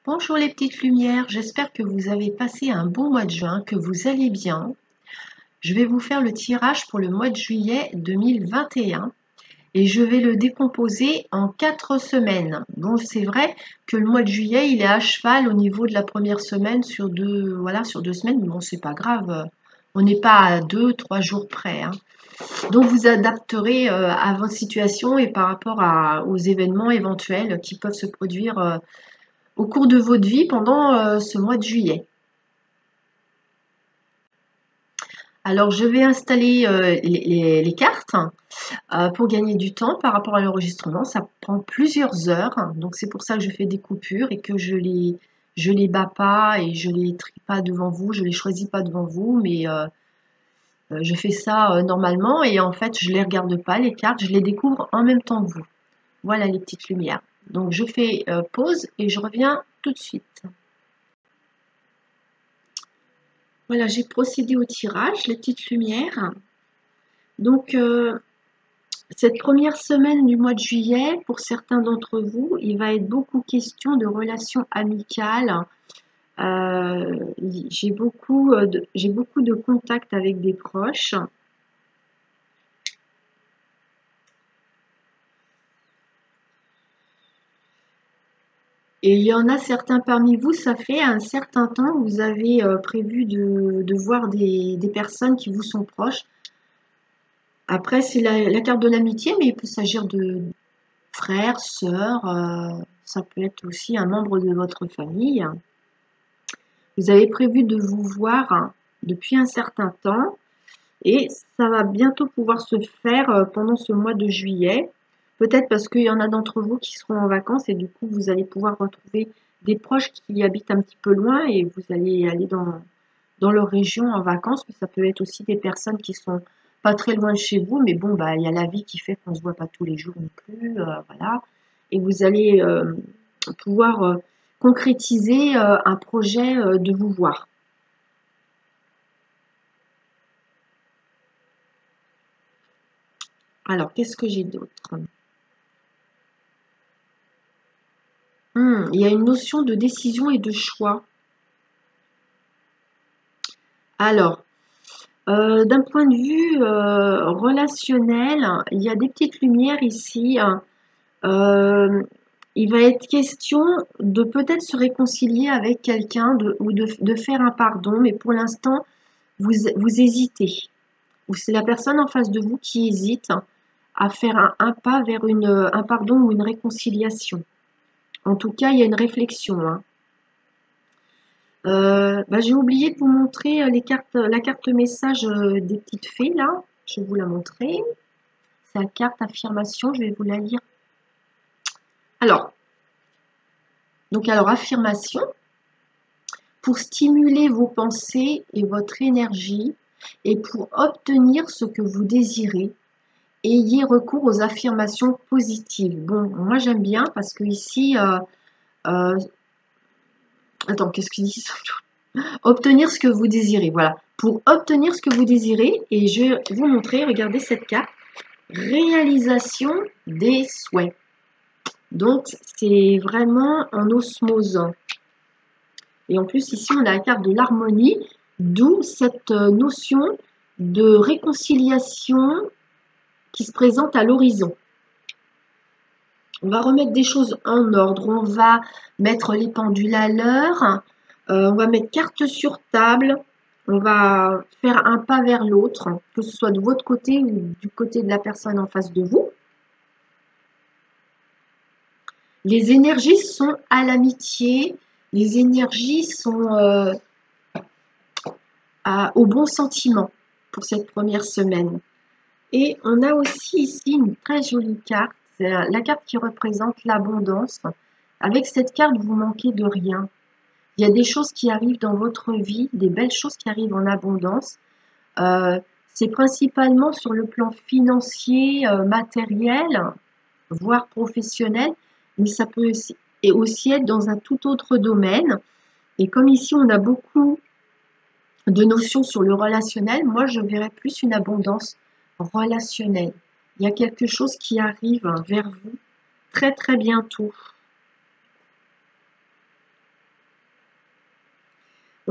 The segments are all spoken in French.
Bonjour les petites lumières, j'espère que vous avez passé un bon mois de juin, que vous allez bien. Je vais vous faire le tirage pour le mois de juillet 2021 et je vais le décomposer en 4 semaines. Bon, c'est vrai que le mois de juillet, il est à cheval au niveau de la première semaine sur deux, voilà, sur 2 semaines. Bon, c'est pas grave, on n'est pas à 2, 3 jours près, hein. Donc vous adapterez à votre situation et par rapport aux événements éventuels qui peuvent se produire au cours de votre vie pendant ce mois de juillet. Alors, je vais installer les cartes pour gagner du temps par rapport à l'enregistrement. Ça prend plusieurs heures, donc c'est pour ça que je fais des coupures et que je les bats pas et je les trie pas devant vous, je les choisis pas devant vous, mais je fais ça normalement et en fait, je les regarde pas, les cartes, je les découvre en même temps que vous. Voilà les petites lumières. Donc, je fais pause et je reviens tout de suite. Voilà, j'ai procédé au tirage, les petites lumières. Donc, cette première semaine du mois de juillet, pour certains d'entre vous, il va être beaucoup question de relations amicales. J'ai beaucoup de contacts avec des proches. Et il y en a certains parmi vous, ça fait un certain temps que vous avez prévu de voir des personnes qui vous sont proches. Après, c'est la carte de l'amitié, mais il peut s'agir de frères, sœurs, ça peut être aussi un membre de votre famille. Vous avez prévu de vous voir depuis un certain temps et ça va bientôt pouvoir se faire pendant ce mois de juillet. Peut-être parce qu'il y en a d'entre vous qui seront en vacances et du coup vous allez pouvoir retrouver des proches qui habitent un petit peu loin et vous allez aller dans leur région en vacances. Mais ça peut être aussi des personnes qui sont pas très loin de chez vous, mais bon, bah, il y a la vie qui fait qu'on ne se voit pas tous les jours non plus, voilà. Et vous allez pouvoir concrétiser un projet de vous voir. Alors, qu'est-ce que j'ai d'autre? Il y a une notion de décision et de choix. Alors, d'un point de vue relationnel, il y a des petites lumières ici. Euh, il va être question de peut-être se réconcilier avec quelqu'un ou de faire un pardon, mais pour l'instant, vous hésitez. Ou c'est la personne en face de vous qui hésite à faire un pas vers un pardon ou une réconciliation. En tout cas, il y a une réflexion, hein. Bah, j'ai oublié de vous montrer la carte message des petites fées là. Je vais vous la montrer. C'est la carte affirmation. Je vais vous la lire. Alors, affirmation. Pour stimuler vos pensées et votre énergie et pour obtenir ce que vous désirez, ayez recours aux affirmations positives. Bon, moi j'aime bien parce que ici, attends, qu'est-ce qu'il dit ça? Obtenir ce que vous désirez, voilà. Pour obtenir ce que vous désirez, et je vais vous montrer, regardez cette carte, réalisation des souhaits. Donc, c'est vraiment en osmose. Et en plus, ici, on a la carte de l'harmonie, d'où cette notion de réconciliation qui se présente à l'horizon. On va remettre des choses en ordre, on va mettre les pendules à l'heure, on va mettre carte sur table, on va faire un pas vers l'autre, que ce soit de votre côté ou du côté de la personne en face de vous. Les énergies sont à l'amitié, les énergies sont au bon sentiment pour cette première semaine. Et on a aussi ici une très jolie carte, c'est la carte qui représente l'abondance. Avec cette carte, vous manquez de rien. Il y a des choses qui arrivent dans votre vie, des belles choses qui arrivent en abondance. C'est principalement sur le plan financier, matériel, voire professionnel, mais ça peut aussi être dans un tout autre domaine. Et comme ici, on a beaucoup de notions sur le relationnel, moi, je verrais plus une abondance relationnelle. Il y a quelque chose qui arrive vers vous très, très bientôt.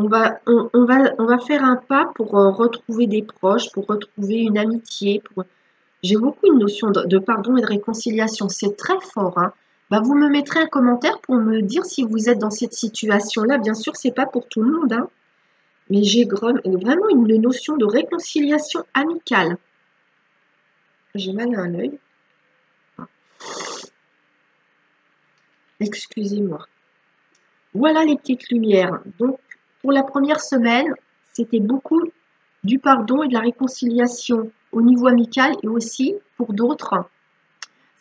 on va faire un pas pour retrouver des proches, pour retrouver une amitié. J'ai beaucoup une notion de pardon et de réconciliation. C'est très fort, hein. Bah, vous me mettrez un commentaire pour me dire si vous êtes dans cette situation-là. Bien sûr, c'est pas pour tout le monde, hein, mais j'ai vraiment une notion de réconciliation amicale. J'ai mal à un œil. Excusez-moi. Voilà les petites lumières. Donc, pour la première semaine, c'était beaucoup du pardon et de la réconciliation au niveau amical et aussi pour d'autres.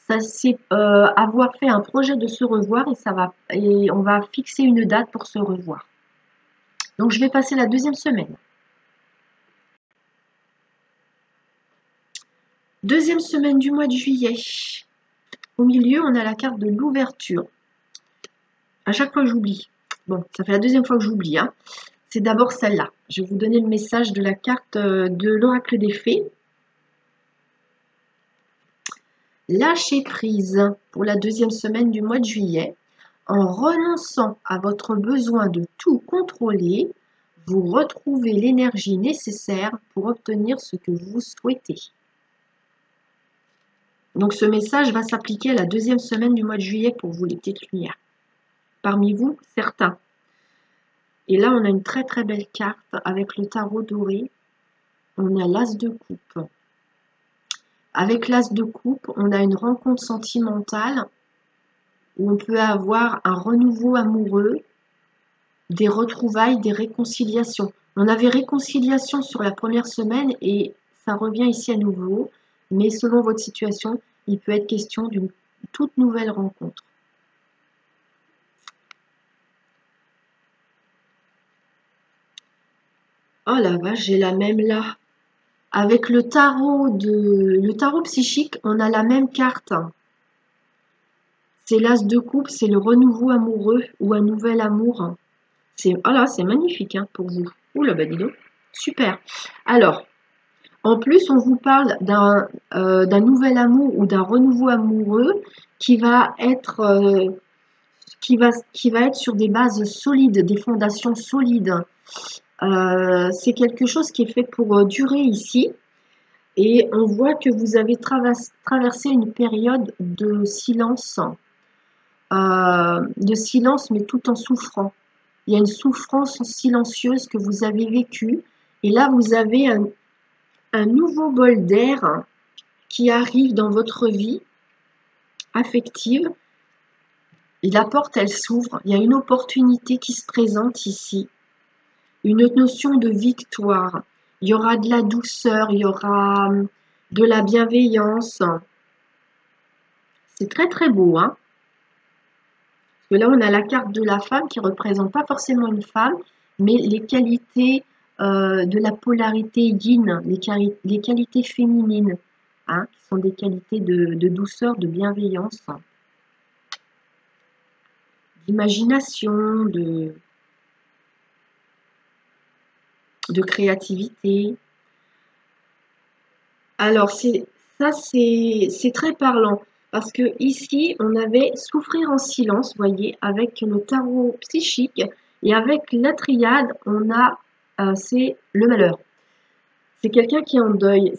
Ça c'est avoir fait un projet de se revoir et on va fixer une date pour se revoir. Donc, je vais passer la deuxième semaine. Deuxième semaine du mois de juillet. Au milieu, on a la carte de l'ouverture. À chaque fois, j'oublie. Bon, ça fait la deuxième fois que j'oublie, hein. C'est d'abord celle-là. Je vais vous donner le message de la carte de l'oracle des fées. Lâchez prise pour la deuxième semaine du mois de juillet. En renonçant à votre besoin de tout contrôler, vous retrouvez l'énergie nécessaire pour obtenir ce que vous souhaitez. Donc ce message va s'appliquer à la deuxième semaine du mois de juillet pour vous, les petites lumières. Parmi vous, certains. Et là, on a une très très belle carte avec le tarot doré. On a l'as de coupe. Avec l'as de coupe, on a une rencontre sentimentale où on peut avoir un renouveau amoureux, des retrouvailles, des réconciliations. On avait réconciliation sur la première semaine et ça revient ici à nouveau. Mais selon votre situation, il peut être question d'une toute nouvelle rencontre. Oh la vache, j'ai la même là. Avec le tarot psychique, on a la même carte. C'est l'as de coupe, c'est le renouveau amoureux ou un nouvel amour. Oh là, c'est magnifique, hein, pour vous. Ouh là, bah dis donc. Super. Alors, en plus, on vous parle d'un nouvel amour ou d'un renouveau amoureux qui va être sur des bases solides, des fondations solides. C'est quelque chose qui est fait pour durer ici. Et on voit que vous avez traversé une période de silence mais tout en souffrant. Il y a une souffrance silencieuse que vous avez vécue. Et là, vous avez un nouveau bol d'air qui arrive dans votre vie affective. Et la porte, elle s'ouvre. Il y a une opportunité qui se présente ici. Une notion de victoire. Il y aura de la douceur, il y aura de la bienveillance. C'est très très beau, hein. Parce que là, on a la carte de la femme qui ne représente pas forcément une femme, mais les qualités de la polarité yin, les qualités féminines, hein, qui sont des qualités de douceur, de bienveillance, d'imagination, de créativité. Alors, c'est très parlant. Parce que ici, on avait souffrir en silence, vous voyez, avec le tarot psychique. Et avec la triade, on a, c'est le malheur. C'est quelqu'un qui est en deuil.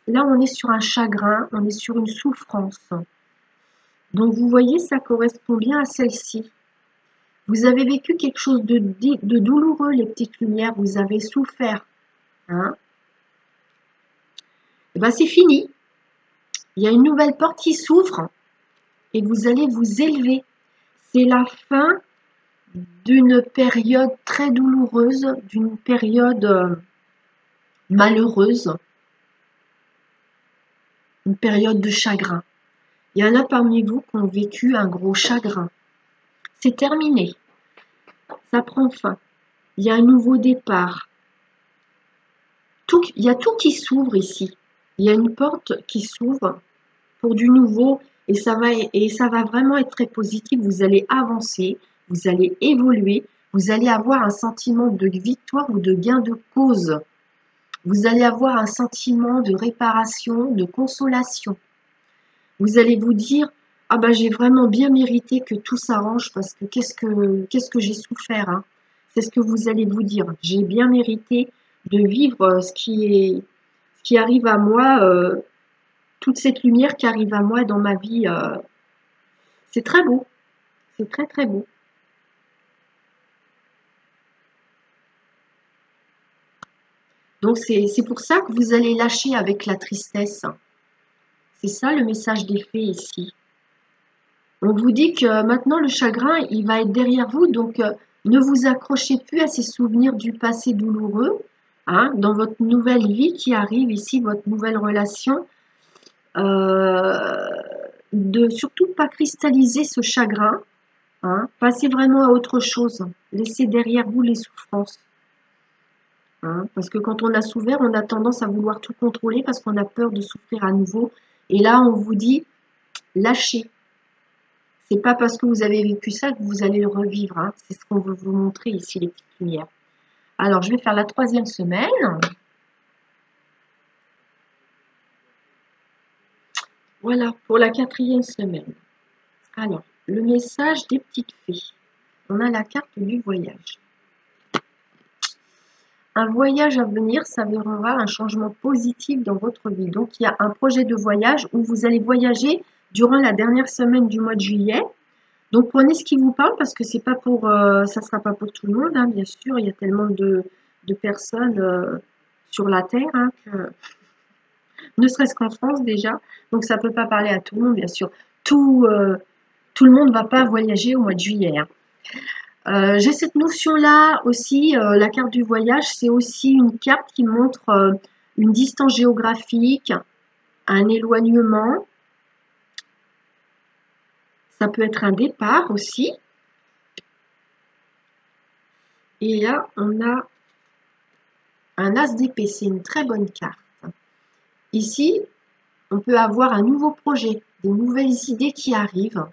Là, on est sur un chagrin, on est sur une souffrance. Donc, vous voyez, ça correspond bien à celle-ci. Vous avez vécu quelque chose de douloureux, les petites lumières. Vous avez souffert. Hein? Et bien, c'est fini. Il y a une nouvelle porte qui s'ouvre et vous allez vous élever. C'est la fin d'une période très douloureuse, d'une période malheureuse, une période de chagrin. Il y en a parmi vous qui ont vécu un gros chagrin. C'est terminé. Ça prend fin. Il y a un nouveau départ. Il y a tout qui s'ouvre ici. Il y a une porte qui s'ouvre pour du nouveau et ça va vraiment être très positif. Vous allez avancer, vous allez évoluer, vous allez avoir un sentiment de victoire ou de gain de cause. Vous allez avoir un sentiment de réparation, de consolation. Vous allez vous dire « Ah ben j'ai vraiment bien mérité que tout s'arrange parce que qu'est-ce que j'ai souffert hein. c'est ce que vous allez vous dire. J'ai bien mérité de vivre ce qui arrive à moi, toute cette lumière qui arrive à moi dans ma vie. C'est très beau, c'est très très beau. Donc c'est pour ça que vous allez lâcher avec la tristesse. C'est ça le message des fées ici. On vous dit que maintenant le chagrin, il va être derrière vous, donc ne vous accrochez plus à ces souvenirs du passé douloureux, hein, dans votre nouvelle vie qui arrive ici, votre nouvelle relation. De surtout pas cristalliser ce chagrin, hein, passez vraiment à autre chose. Laissez derrière vous les souffrances. Hein, parce que quand on a souffert, on a tendance à vouloir tout contrôler parce qu'on a peur de souffrir à nouveau. Et là, on vous dit, lâchez. C'est pas parce que vous avez vécu ça que vous allez le revivre. Hein. C'est ce qu'on veut vous montrer ici, les petites lumières. Alors, je vais faire la 3e semaine. Voilà, pour la 4e semaine. Alors, le message des petites fées. On a la carte du voyage. Un voyage à venir s'avérera un changement positif dans votre vie. Donc, il y a un projet de voyage où vous allez voyager durant la dernière semaine du mois de juillet. Donc, prenez ce qui vous parle parce que c'est pas pour, ça sera pas pour tout le monde, hein, bien sûr. Il y a tellement de personnes sur la Terre, hein, ne serait-ce qu'en France déjà. Donc, ça peut pas parler à tout le monde, bien sûr. Tout le monde va pas voyager au mois de juillet. Hein. J'ai cette notion-là aussi, la carte du voyage, c'est aussi une carte qui montre une distance géographique, un éloignement. Ça peut être un départ aussi. Et là, on a un as d'épée, c'est une très bonne carte. Ici, on peut avoir un nouveau projet, des nouvelles idées qui arrivent.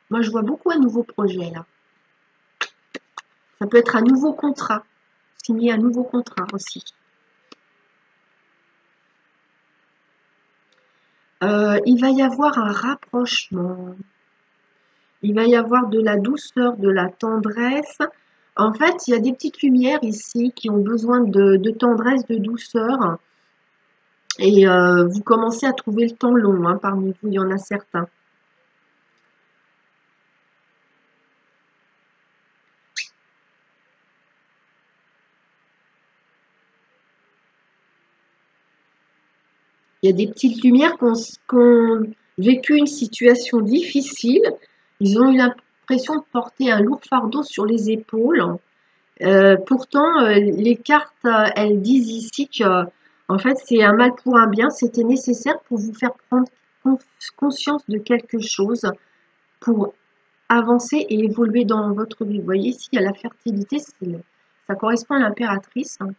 Moi, je vois beaucoup un nouveau projet là. Ça peut être un nouveau contrat, signer un nouveau contrat aussi. Il va y avoir un rapprochement. Il va y avoir de la douceur, de la tendresse. En fait, il y a des petites lumières ici qui ont besoin de tendresse, de douceur. Et vous commencez à trouver le temps long, hein, parmi vous, il y en a certains. Il y a des petites lumières qui ont vécu une situation difficile. Ils ont eu l'impression de porter un lourd fardeau sur les épaules. Pourtant, les cartes, elles disent ici que, en fait, c'est un mal pour un bien. C'était nécessaire pour vous faire prendre conscience de quelque chose, pour avancer et évoluer dans votre vie. Vous voyez, ici, il y a la fertilité, ça correspond à l'impératrice. Hein.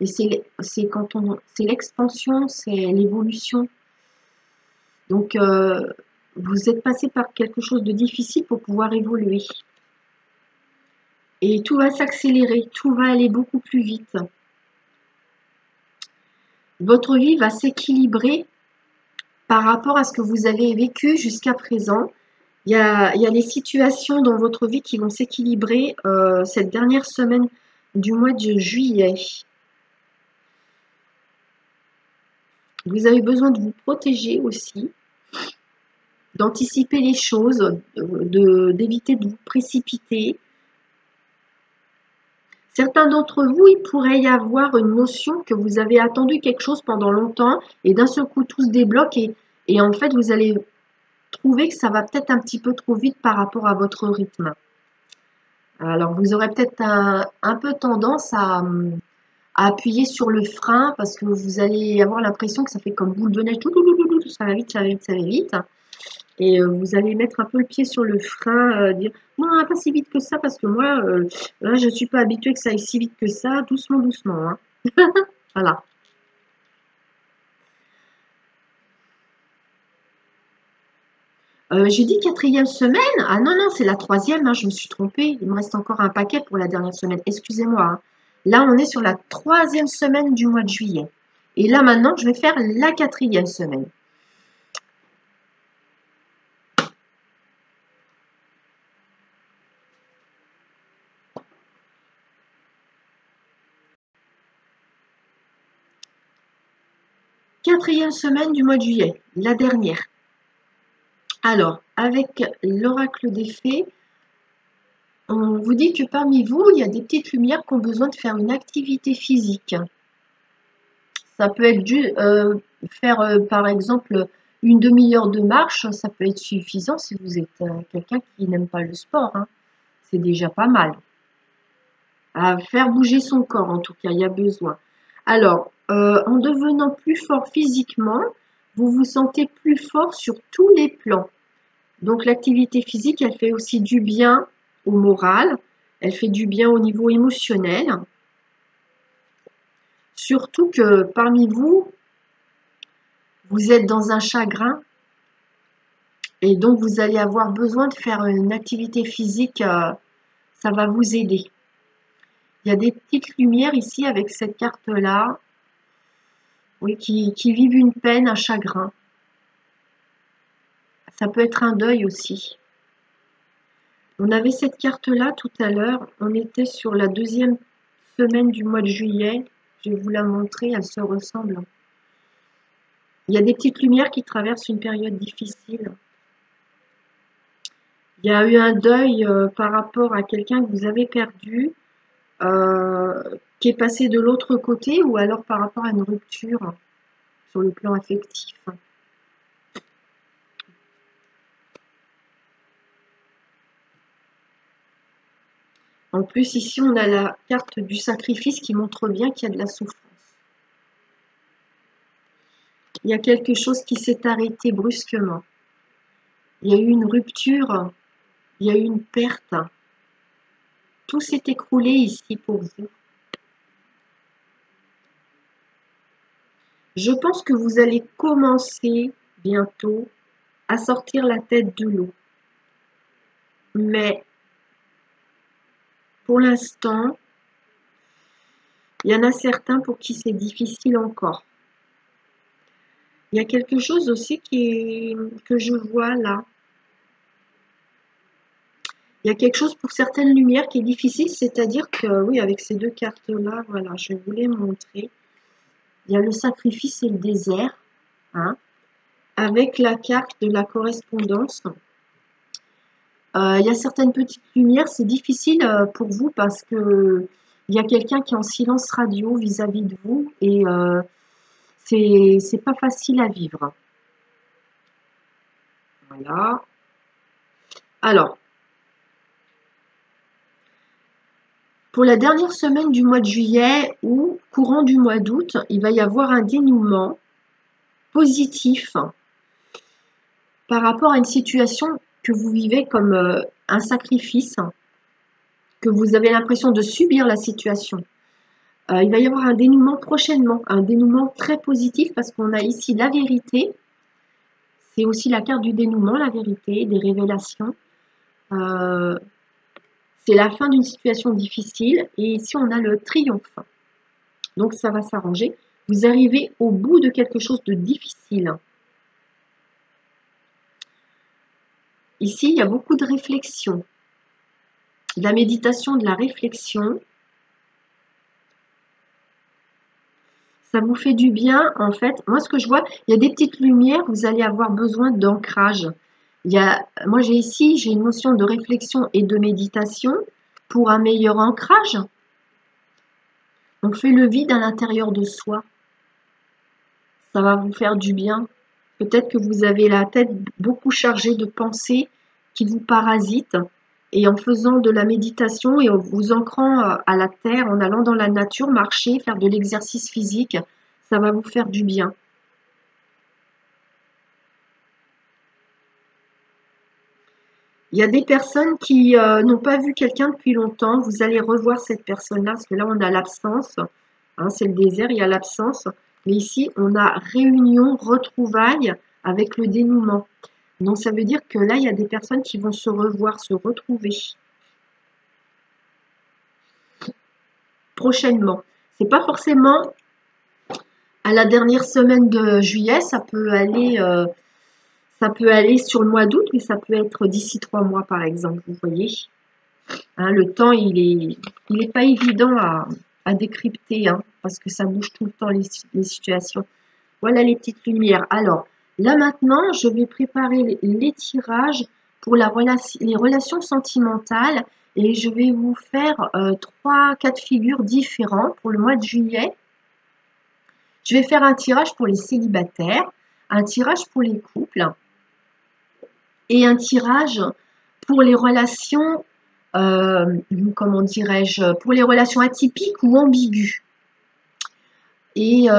Et c'est quand c'est l'expansion, c'est l'évolution. Donc, vous êtes passé par quelque chose de difficile pour pouvoir évoluer. Et tout va s'accélérer, tout va aller beaucoup plus vite. Votre vie va s'équilibrer par rapport à ce que vous avez vécu jusqu'à présent. Il y a des situations dans votre vie qui vont s'équilibrer cette dernière semaine du mois de juillet. Vous avez besoin de vous protéger aussi, d'anticiper les choses, d'éviter de vous précipiter. Certains d'entre vous, il pourrait y avoir une notion que vous avez attendu quelque chose pendant longtemps et d'un seul coup tout se débloque et en fait vous allez trouver que ça va peut-être un petit peu trop vite par rapport à votre rythme. Alors vous aurez peut-être un peu tendance à appuyer sur le frein parce que vous allez avoir l'impression que ça fait comme boule de neige, ça va vite, ça va vite, ça va vite. Et vous allez mettre un peu le pied sur le frein, dire non, pas si vite que ça parce que moi, là, je ne suis pas habituée que ça aille si vite que ça, doucement, doucement. Hein. Voilà. J'ai dit 4e semaine. Ah non, non, c'est la 3e, hein, je me suis trompée. Il me reste encore un paquet pour la dernière semaine. Excusez-moi. Hein. Là, on est sur la 3e semaine du mois de juillet. Et là, maintenant, je vais faire la 4e semaine. 4e semaine du mois de juillet, la dernière. Alors, avec l'oracle des fées, on vous dit que parmi vous, il y a des petites lumières qui ont besoin de faire une activité physique. Ça peut être faire, par exemple, une demi-heure de marche, ça peut être suffisant si vous êtes quelqu'un qui n'aime pas le sport, hein. C'est déjà pas mal. À faire bouger son corps, en tout cas, il y a besoin. Alors, en devenant plus fort physiquement, vous vous sentez plus fort sur tous les plans. Donc, l'activité physique, elle fait aussi du bien au moral, elle fait du bien au niveau émotionnel. Surtout que parmi vous, vous êtes dans un chagrin et donc vous allez avoir besoin de faire une activité physique, ça va vous aider. Il y a des petites lumières ici avec cette carte-là, oui, qui vivent une peine, un chagrin. Ça peut être un deuil aussi. On avait cette carte-là tout à l'heure, on était sur la 2e semaine du mois de juillet. Je vais vous la montrer, elles se ressemblent. Il y a des petites lumières qui traversent une période difficile. Il y a eu un deuil par rapport à quelqu'un que vous avez perdu, qui est passé de l'autre côté, ou alors par rapport à une rupture sur le plan affectif. En plus, ici, on a la carte du sacrifice qui montre bien qu'il y a de la souffrance. Il y a quelque chose qui s'est arrêté brusquement. Il y a eu une rupture, il y a eu une perte. Tout s'est écroulé ici pour vous. Je pense que vous allez commencer bientôt à sortir la tête de l'eau. Mais pour l'instant, il y en a certains pour qui c'est difficile encore. Il y a quelque chose aussi que je vois là. Il y a quelque chose pour certaines lumières qui est difficile, c'est-à-dire que, oui, avec ces deux cartes-là, voilà, je vais vous les montrer. Il y a le sacrifice et le désert, hein, avec la carte de la correspondance. Il y a certaines petites lumières, c'est difficile pour vous parce que il y a quelqu'un qui est en silence radio vis-à-vis de vous et c'est pas facile à vivre. Voilà. Alors, pour la dernière semaine du mois de juillet ou courant du mois d'août, il va y avoir un dénouement positif par rapport à une situation que vous vivez comme un sacrifice, que vous avez l'impression de subir la situation. Il va y avoir un dénouement prochainement, un dénouement très positif parce qu'on a ici la vérité. C'est aussi la carte du dénouement, la vérité, des révélations. C'est la fin d'une situation difficile et ici on a le triomphe. Donc ça va s'arranger. Vous arrivez au bout de quelque chose de difficile. Ici, il y a beaucoup de réflexion, de la méditation, de la réflexion. Ça vous fait du bien, en fait. Moi, ce que je vois, il y a des petites lumières, vous allez avoir besoin d'ancrage. Moi, j'ai une notion de réflexion et de méditation pour un meilleur ancrage. Donc, faites le vide à l'intérieur de soi. Ça va vous faire du bien. Peut-être que vous avez la tête beaucoup chargée de pensées qui vous parasitent. Et en faisant de la méditation et en vous ancrant à la terre, en allant dans la nature, marcher, faire de l'exercice physique, ça va vous faire du bien. Il y a des personnes qui n'ont pas vu quelqu'un depuis longtemps. Vous allez revoir cette personne-là, parce que là, on a l'absence. Hein, c'est le désert, il y a l'absence. Mais ici, on a réunion, retrouvailles avec le dénouement. Donc, ça veut dire que là, il y a des personnes qui vont se revoir, se retrouver prochainement. C'est pas forcément à la dernière semaine de juillet, ça peut aller sur le mois d'août, mais ça peut être d'ici 3 mois, par exemple, vous voyez. Hein, le temps, il est pas évident à décrypter, hein, parce que ça bouge tout le temps les situations. Voilà les petites lumières. Alors, là maintenant, je vais préparer les tirages pour les relations sentimentales et je vais vous faire 3 cas de figure différents pour le mois de juillet. Je vais faire un tirage pour les célibataires, un tirage pour les couples et un tirage pour les relations, comment dirais-je, pour les relations atypiques ou ambiguës. Et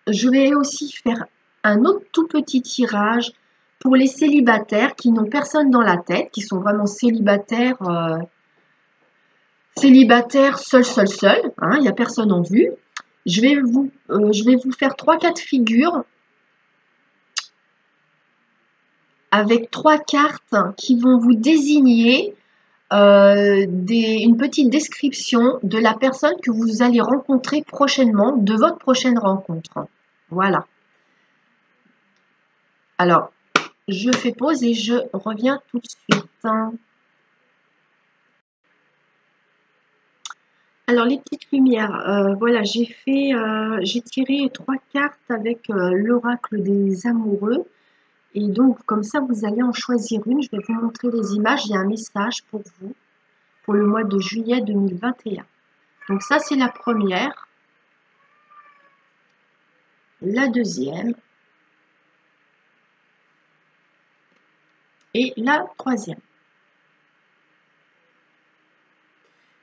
je vais aussi faire un autre tout petit tirage pour les célibataires qui n'ont personne dans la tête, qui sont vraiment célibataires, seuls, hein, il n'y a personne en vue. Je vais vous faire 3 cas de figure avec 3 cartes qui vont vous désigner une petite description de la personne que vous allez rencontrer prochainement, de votre prochaine rencontre. Voilà. Alors, je fais pause et je reviens tout de suite. Alors, les petites lumières, voilà, j'ai tiré 3 cartes avec l'oracle des amoureux. Et donc, comme ça, vous allez en choisir une. Je vais vous montrer les images. Il y a un message pour vous pour le mois de juillet 2021. Donc ça, c'est la première. La deuxième. Et la troisième.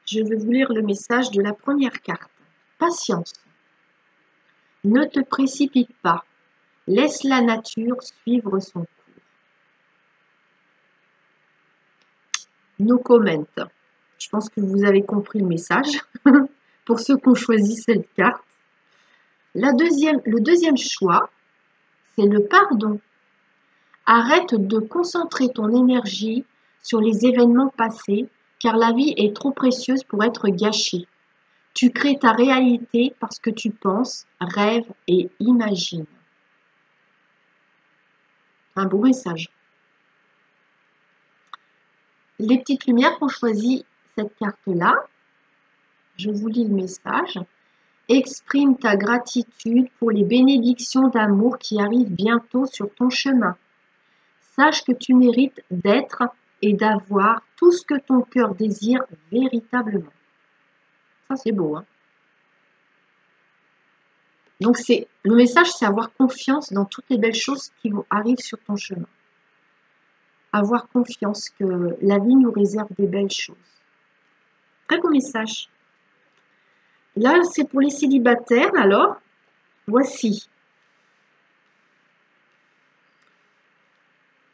Je vais vous lire le message de la première carte. Patience. Ne te précipite pas. Laisse la nature suivre son cours. No comment. Je pense que vous avez compris le message pour ceux qui ont choisi cette carte. Le deuxième choix, c'est le pardon. Arrête de concentrer ton énergie sur les événements passés, car la vie est trop précieuse pour être gâchée. Tu crées ta réalité parce que tu penses, rêves et imagines. Un beau message. Les petites lumières ont choisi cette carte-là. Je vous lis le message. Exprime ta gratitude pour les bénédictions d'amour qui arrivent bientôt sur ton chemin. Sache que tu mérites d'être et d'avoir tout ce que ton cœur désire véritablement. Ça, c'est beau, hein? Donc, le message, c'est avoir confiance dans toutes les belles choses qui arrivent sur ton chemin. Avoir confiance que la vie nous réserve des belles choses. Très beau message. Là, c'est pour les célibataires, alors, voici.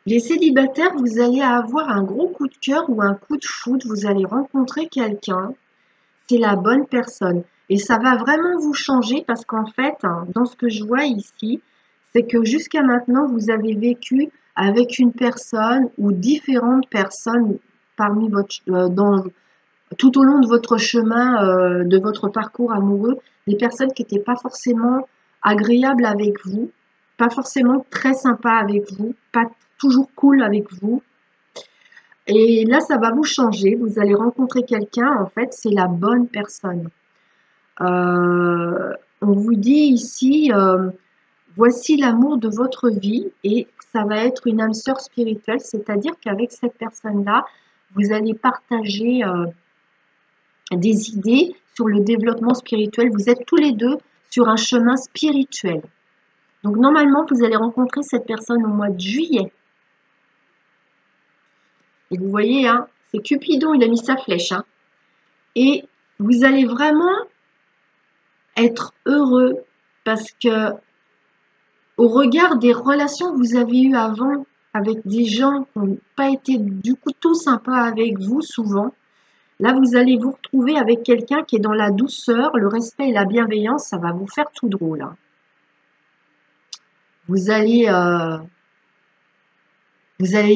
Les célibataires, vous allez avoir un gros coup de cœur ou un coup de foudre, vous allez rencontrer quelqu'un, c'est la bonne personne. Et ça va vraiment vous changer parce qu'en fait, hein, dans ce que je vois ici, c'est que jusqu'à maintenant, vous avez vécu avec une personne ou différentes personnes parmi tout au long de votre chemin, de votre parcours amoureux, des personnes qui n'étaient pas forcément agréables avec vous, pas forcément très sympas avec vous, pas toujours cool avec vous. Et là, ça va vous changer. Vous allez rencontrer quelqu'un, en fait, c'est la bonne personne. On vous dit ici, voici l'amour de votre vie et ça va être une âme sœur spirituelle, c'est-à-dire qu'avec cette personne-là, vous allez partager des idées sur le développement spirituel. Vous êtes tous les deux sur un chemin spirituel. Donc normalement, vous allez rencontrer cette personne au mois de juillet. Et vous voyez, hein, c'est Cupidon, il a mis sa flèche. Hein. Et vous allez vraiment être heureux parce que au regard des relations que vous avez eues avant avec des gens qui n'ont pas été du coup tout sympas avec vous souvent, là vous allez vous retrouver avec quelqu'un qui est dans la douceur, le respect et la bienveillance, ça va vous faire tout drôle. Hein. Vous allez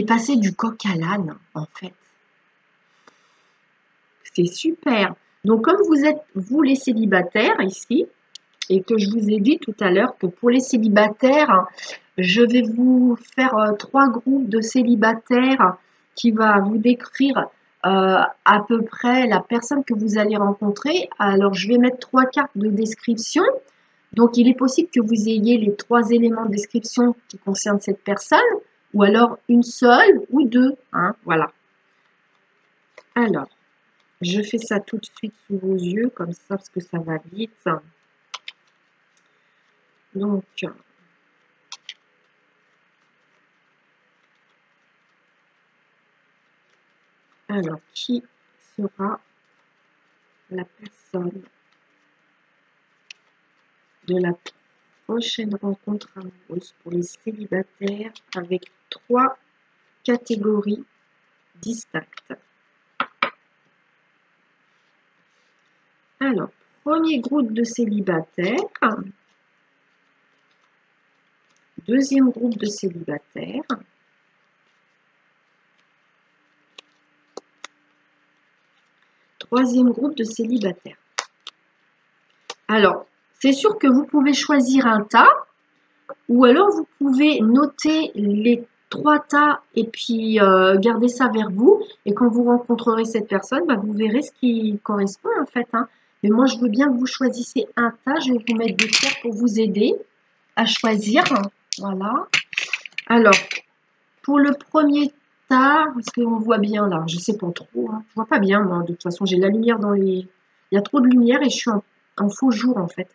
passer du coq à l'âne en fait. C'est super. Donc comme vous êtes vous les célibataires ici, et que je vous ai dit tout à l'heure que pour les célibataires, je vais vous faire 3 groupes de célibataires qui va vous décrire à peu près la personne que vous allez rencontrer. Alors, je vais mettre 3 cartes de description. Donc, il est possible que vous ayez les 3 éléments de description qui concernent cette personne, ou alors une seule ou 2. Hein, voilà. Alors, je fais ça tout de suite sous vos yeux, comme ça, parce que ça va vite. Donc, alors, qui sera la personne de la prochaine rencontre amoureuse pour les célibataires avec 3 catégories distinctes? Alors, premier groupe de célibataires, deuxième groupe de célibataires, troisième groupe de célibataires. Alors, c'est sûr que vous pouvez choisir un tas, ou alors vous pouvez noter les 3 tas et puis garder ça vers vous. Et quand vous rencontrerez cette personne, bah, vous verrez ce qui correspond en fait. Hein. Mais moi, je veux bien que vous choisissiez un tas. Je vais vous mettre des pierres pour vous aider à choisir. Voilà. Alors, pour le premier tas, est-ce qu'on voit bien là? Je sais pas trop. Hein. Je vois pas bien, moi. De toute façon, j'ai la lumière dans les... Il y a trop de lumière et je suis en faux jour, en fait.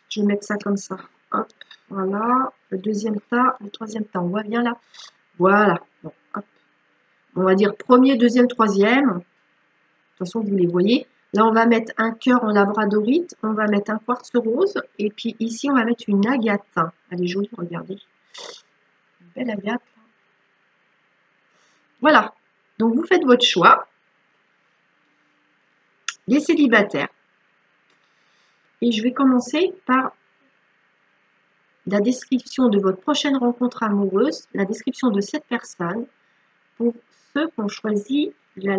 Je vais mettre ça comme ça. Hop, voilà. Le deuxième tas, le troisième tas. On voit bien là? Voilà. Bon, hop. On va dire premier, deuxième, troisième. De toute façon, vous les voyez. Là, on va mettre un cœur en labradorite. On va mettre un quartz rose. Et puis ici, on va mettre une agate. Elle est jolie, regardez. Une belle agate. Voilà. Donc, vous faites votre choix. Les célibataires. Et je vais commencer par la description de votre prochaine rencontre amoureuse, la description de cette personne pour ceux qui ont choisi la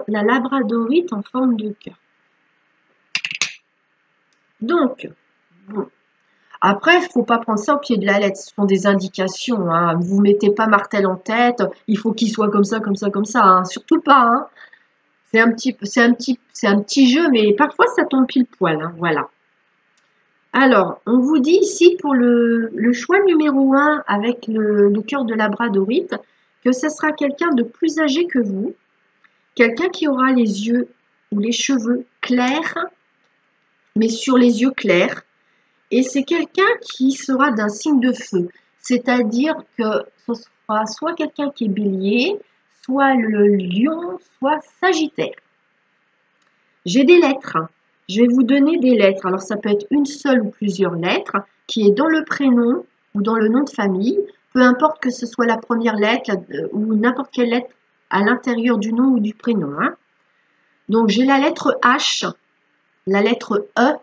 labradorite en forme de cœur. Donc, bon. Après, il ne faut pas prendre ça au pied de la lettre. Ce sont des indications. Hein. Vous ne mettez pas martel en tête. Il faut qu'il soit comme ça, comme ça, comme ça. Hein. Surtout pas. Hein. C'est un petit jeu, mais parfois ça tombe pile poil. Hein. Voilà. Alors, on vous dit ici pour le choix numéro 1 avec le cœur de labradorite que ce sera quelqu'un de plus âgé que vous, quelqu'un qui aura les yeux ou les cheveux clairs, mais sur les yeux clairs, et c'est quelqu'un qui sera d'un signe de feu, c'est-à-dire que ce sera soit quelqu'un qui est bélier, soit le lion, soit sagittaire. J'ai des lettres. Je vais vous donner des lettres. Alors, ça peut être une seule ou plusieurs lettres qui est dans le prénom ou dans le nom de famille. Peu importe que ce soit la première lettre ou n'importe quelle lettre à l'intérieur du nom ou du prénom. Hein. Donc, j'ai la lettre H, la lettre E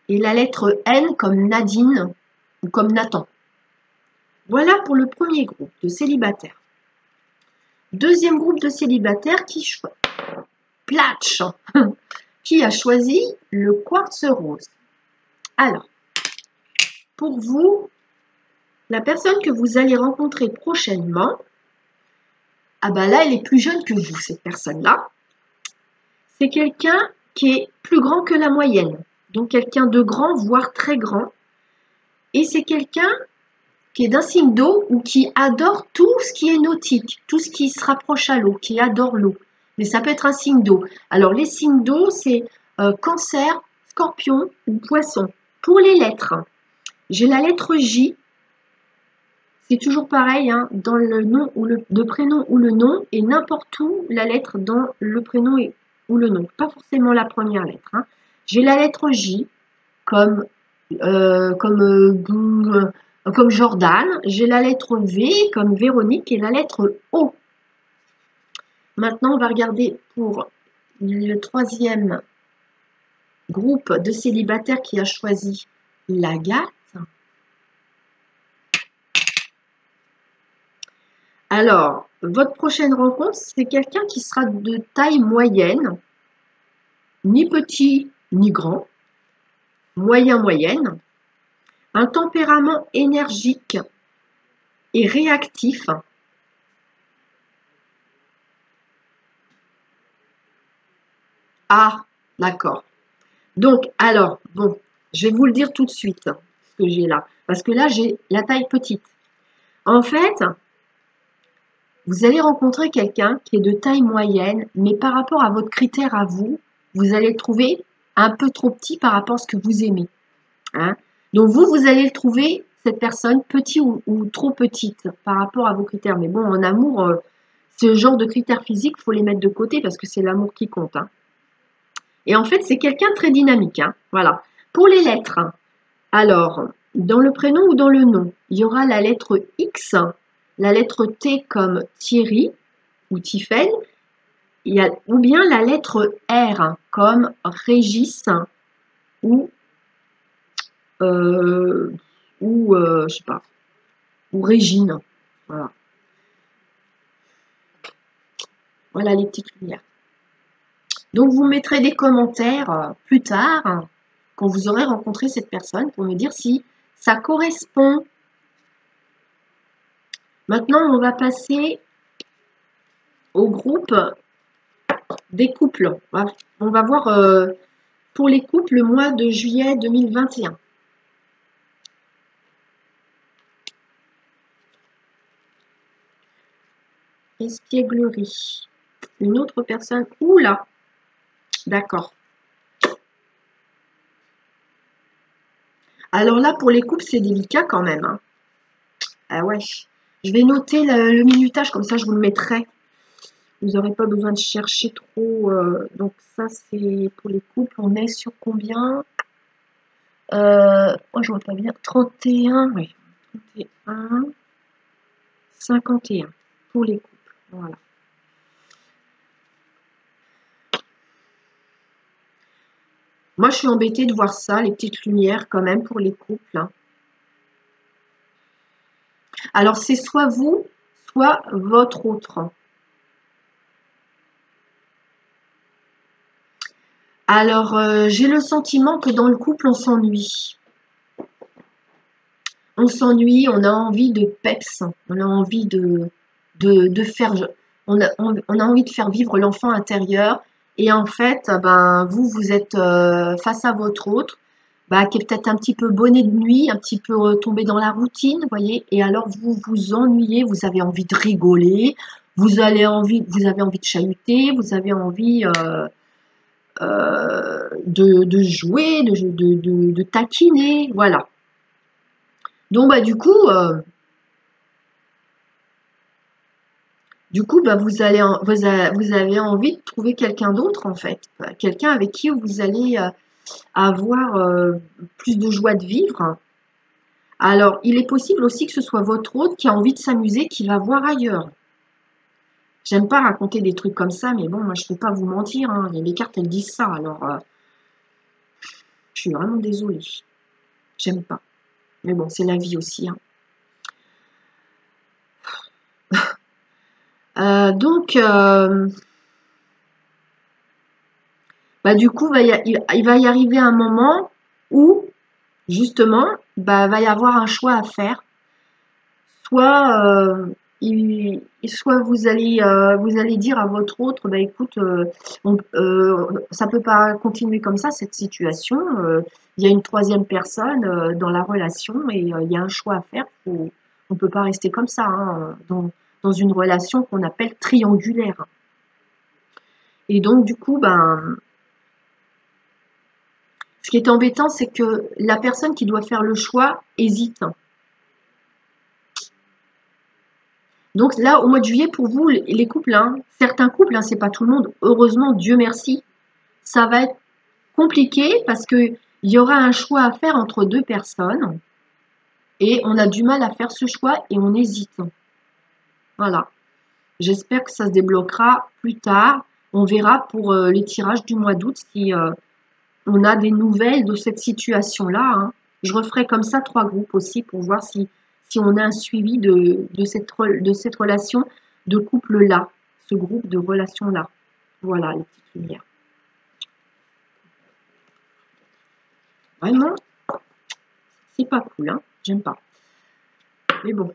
et la lettre N comme Nadine ou comme Nathan. Voilà pour le premier groupe de célibataires. Deuxième groupe de célibataires qui platch. Qui a choisi le quartz rose. Alors, pour vous, la personne que vous allez rencontrer prochainement, ah ben là, elle est plus jeune que vous, cette personne-là. C'est quelqu'un qui est plus grand que la moyenne, donc quelqu'un de grand, voire très grand. Et c'est quelqu'un qui est d'un signe d'eau ou qui adore tout ce qui est nautique, tout ce qui se rapproche à l'eau, qui adore l'eau. Mais ça peut être un signe d'eau. Alors, les signes d'eau, c'est Cancer, Scorpion ou Poisson. Pour les lettres, j'ai la lettre J. C'est toujours pareil, hein, dans le nom ou le prénom ou le nom, et n'importe où la lettre dans le prénom ou le nom. Pas forcément la première lettre. Hein. J'ai la lettre J comme Jordan. J'ai la lettre V comme Véronique et la lettre O. Maintenant, on va regarder pour le troisième groupe de célibataires qui a choisi l'agate. Alors, votre prochaine rencontre, c'est quelqu'un qui sera de taille moyenne, ni petit ni grand, moyenne, un tempérament énergique et réactif. Ah, d'accord. Donc, alors, bon, je vais vous le dire tout de suite. que j'ai là. Parce que là, j'ai la taille petite. En fait, vous allez rencontrer quelqu'un qui est de taille moyenne, mais par rapport à votre critère à vous, vous allez le trouver un peu trop petit par rapport à ce que vous aimez. Hein. Donc vous allez le trouver, cette personne, petit ou trop petite par rapport à vos critères. Mais bon, en amour, ce genre de critères physiques, il faut les mettre de côté parce que c'est l'amour qui compte. Hein. Et en fait, c'est quelqu'un de très dynamique. Hein. Voilà. Pour les lettres, alors, dans le prénom ou dans le nom, il y aura la lettre X, la lettre T comme Thierry ou Tiffaine, ou bien la lettre R comme Régis ou, euh, je sais pas, ou Régine. Voilà. Voilà les petites lumières. Donc, vous mettrez des commentaires plus tard, quand vous aurez rencontré cette personne, pour me dire si ça correspond. Maintenant, on va passer au groupe des couples. On va voir pour les couples le mois de juillet 2021. Espièglerie. Une autre personne. Oula, d'accord. Alors là, pour les couples, c'est délicat quand même. Hein. Ah ouais. Je vais noter le minutage, comme ça je vous le mettrai. Vous n'aurez pas besoin de chercher trop. Donc ça, c'est pour les couples. On est sur combien oh, je vois pas bien. 31, oui. 31, 51 pour les couples. Voilà. Moi, je suis embêtée de voir ça, les petites lumières quand même pour les couples. Hein. Alors, c'est soit vous, soit votre autre. Alors, j'ai le sentiment que dans le couple, on s'ennuie. On s'ennuie, on a envie de peps, on a envie de faire, on a envie de faire vivre l'enfant intérieur. Et en fait, ben, vous êtes face à votre autre, bah, qui est peut-être un petit peu bonnet de nuit, un petit peu tombé dans la routine, vous voyez. Et alors, vous vous ennuyez, vous avez envie de rigoler, vous avez envie de chahuter, vous avez envie de jouer, de taquiner, voilà. Donc, bah, bah, vous avez envie de trouver quelqu'un d'autre, en fait. Quelqu'un avec qui vous allez avoir plus de joie de vivre. Alors, il est possible aussi que ce soit votre autre qui a envie de s'amuser, qui va voir ailleurs. J'aime pas raconter des trucs comme ça, mais bon, moi, je ne peux pas vous mentir. Hein. Les cartes, elles disent ça. Alors, je suis vraiment désolée. J'aime pas. Mais bon, c'est la vie aussi. Hein. Donc, bah, du coup, il va y arriver un moment où, justement, bah, va y avoir un choix à faire. Soit, soit vous allez dire à votre autre, bah, écoute, ça peut pas continuer comme ça, cette situation. Il y a une troisième personne dans la relation et il y a un choix à faire. On peut pas rester comme ça hein, dans une relation qu'on appelle triangulaire. Et donc, du coup, ben, ce qui est embêtant, c'est que la personne qui doit faire le choix hésite. Donc là, au mois de juillet, pour vous, les couples, hein, certains couples, hein, c'est pas tout le monde, heureusement, Dieu merci, ça va être compliqué parce qu'il y aura un choix à faire entre deux personnes et on a du mal à faire ce choix et on hésite. Voilà. J'espère que ça se débloquera plus tard. On verra pour les tirages du mois d'août si on a des nouvelles de cette situation-là. Hein. Je referai comme ça 3 groupes aussi pour voir si on a un suivi de cette relation de couple-là, ce groupe de relations-là. Voilà les petites lumières. Vraiment, c'est pas cool, hein, j'aime pas. Mais bon.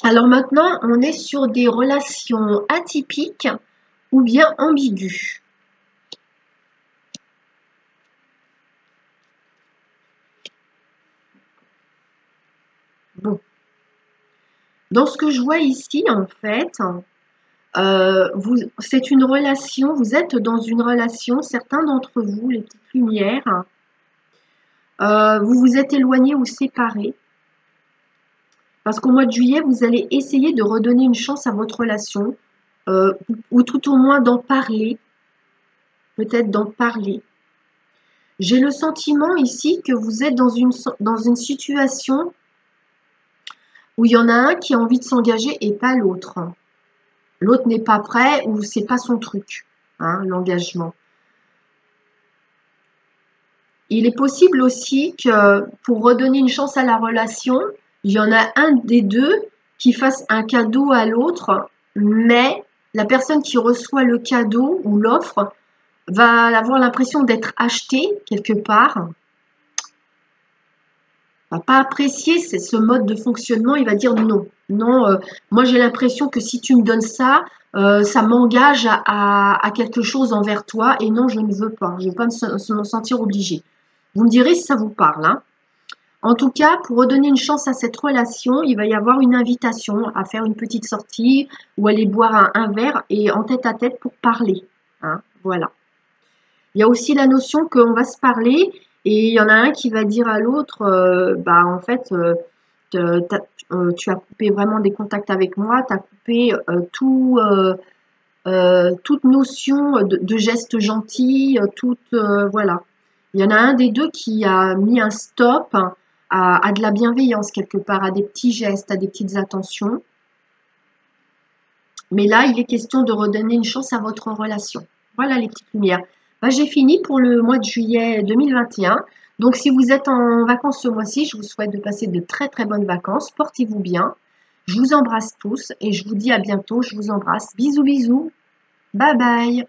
Alors maintenant, on est sur des relations atypiques ou bien ambiguës. Dans ce que je vois ici, en fait, c'est une relation, vous êtes dans une relation, certains d'entre vous, les petites lumières, vous vous êtes éloignés ou séparés. Parce qu'au mois de juillet, vous allez essayer de redonner une chance à votre relation, ou tout au moins d'en parler, peut-être d'en parler. J'ai le sentiment ici que vous êtes dans une situation où il y en a un qui a envie de s'engager et pas l'autre. L'autre n'est pas prêt ou c'est pas son truc, hein, l'engagement. Il est possible aussi que pour redonner une chance à la relation, il y en a un des deux qui fasse un cadeau à l'autre, mais la personne qui reçoit le cadeau ou l'offre va avoir l'impression d'être achetée quelque part, va pas apprécier ce mode de fonctionnement, il va dire non. Non, moi j'ai l'impression que si tu me donnes ça, ça m'engage à quelque chose envers toi et non, je ne veux pas. Je ne veux pas me sentir obligée. Vous me direz si ça vous parle, hein. En tout cas, pour redonner une chance à cette relation, il va y avoir une invitation à faire une petite sortie ou aller boire un verre et en tête à tête pour parler, hein, voilà. Il y a aussi la notion qu'on va se parler et il y en a un qui va dire à l'autre, bah en fait, tu as coupé vraiment des contacts avec moi, tu as coupé toute notion de gestes gentils, voilà. Il y en a un des deux qui a mis un stop à de la bienveillance quelque part, à des petits gestes, à des petites attentions. Mais là, il est question de redonner une chance à votre relation. Voilà les petites lumières. Bah, j'ai fini pour le mois de juillet 2021. Donc, si vous êtes en vacances ce mois-ci, je vous souhaite de passer de très très bonnes vacances. Portez-vous bien. Je vous embrasse tous et je vous dis à bientôt. Je vous embrasse. Bisous, bisous. Bye bye.